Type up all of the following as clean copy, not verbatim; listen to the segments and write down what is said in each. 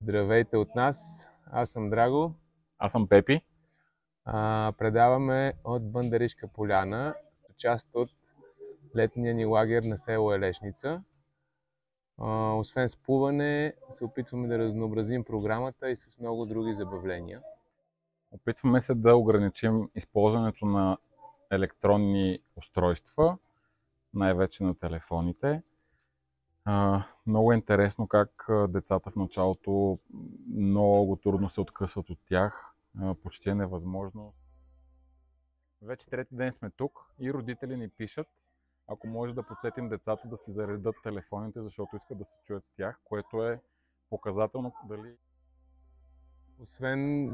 Здравейте от нас, аз съм Драго. Аз съм Пепи. Предаваме от Бандаришка поляна, част от летния ни лагер на село Елешница. Освен с плуване, се опитваме да разнообразим програмата и с много други забавления. Опитваме се да ограничим използването на електронни устройства, най-вече на телефоните. Много е интересно как децата в началото много трудно се откъсват от тях. Почти е невъзможно. Вече трети ден сме тук и родители ни пишат, ако може да подсетим децата да си заредат телефоните, защото искат да се чуят с тях, което е показателно дали... Освен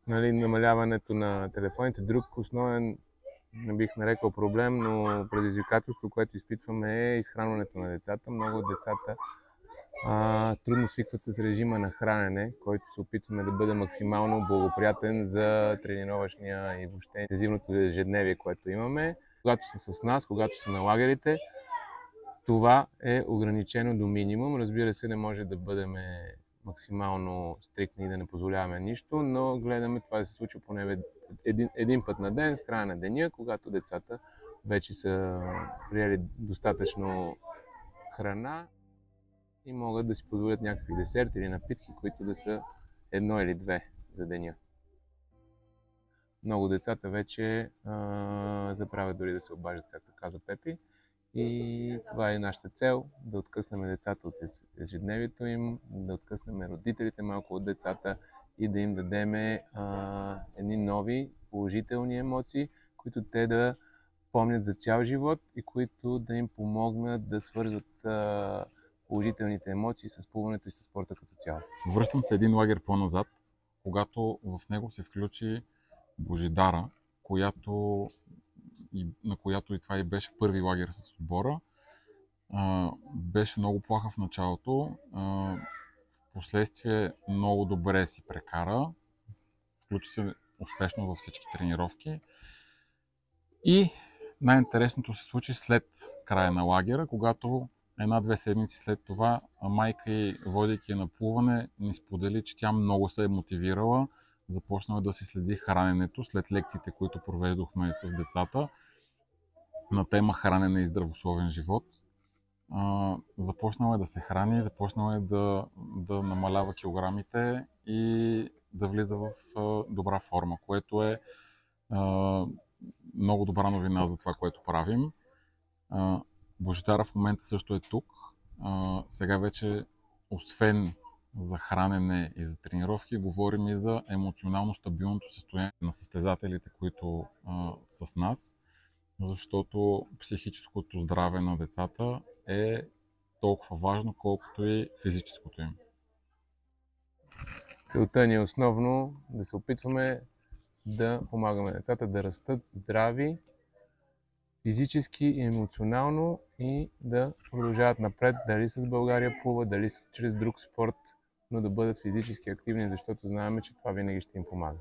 намаляването на телефоните, друг основен, не бих нарекал проблем, но предизвикателство, което изпитваме, е изхранването на децата. Много от децата трудно свикват с режима на хранене, който се опитваме да бъде максимално благоприятен за тренировъчния и въобще интензивното ежедневие, което имаме. Когато са с нас, когато са на лагерите, това е ограничено до минимум. Разбира се, не може да бъдем максимално стриктни и да не позволяваме нищо, но гледаме това да се случва поне един път на ден, в края на деня, когато децата вече са приели достатъчно храна и могат да си позволят някакви десерти или напитки, които да са едно или две за деня. Много децата вече забравят дори да се обаждат, както каза Пепи. И това е нашата цел, да откъснем децата от ежедневието им, да откъснем родителите малко от децата и да им дадем едни нови положителни емоции, които те да помнят за цял живот и които да им помогнат да свързват положителните емоции с плуването и с спорта като цяло. Връщам се един лагер по-назад, когато в него се включи Божидара, на която и това и беше първи лагер с отбора. Беше много плаха в началото, впоследствие много добре си прекара, включи се успешно във всички тренировки и най-интересното се случи след края на лагера, когато една-две седмици след това майка ѝ, водейки на плуване, ни сподели, че тя много се е мотивирала, започнала да си следи храненето след лекциите, които проведохме с децата на тема хранене и здравословен живот. Започнала е да се храни, започнала е да намалява килограмите и да влиза в добра форма, което е много добра новина за това, което правим. Божидара в момента също е тук. Сега вече, освен за хранене и за тренировки, говорим и за емоционално стабилното състояние на състезателите, които са с нас, защото психическото здраве на децата е толкова важно, колкото и физическото им. Целта ни е основно да се опитваме да помагаме децата да растат здрави, физически и емоционално и да продължават напред, дали с България плува, дали чрез друг спорт, но да бъдат физически активни, защото знаем, че това винаги ще им помага.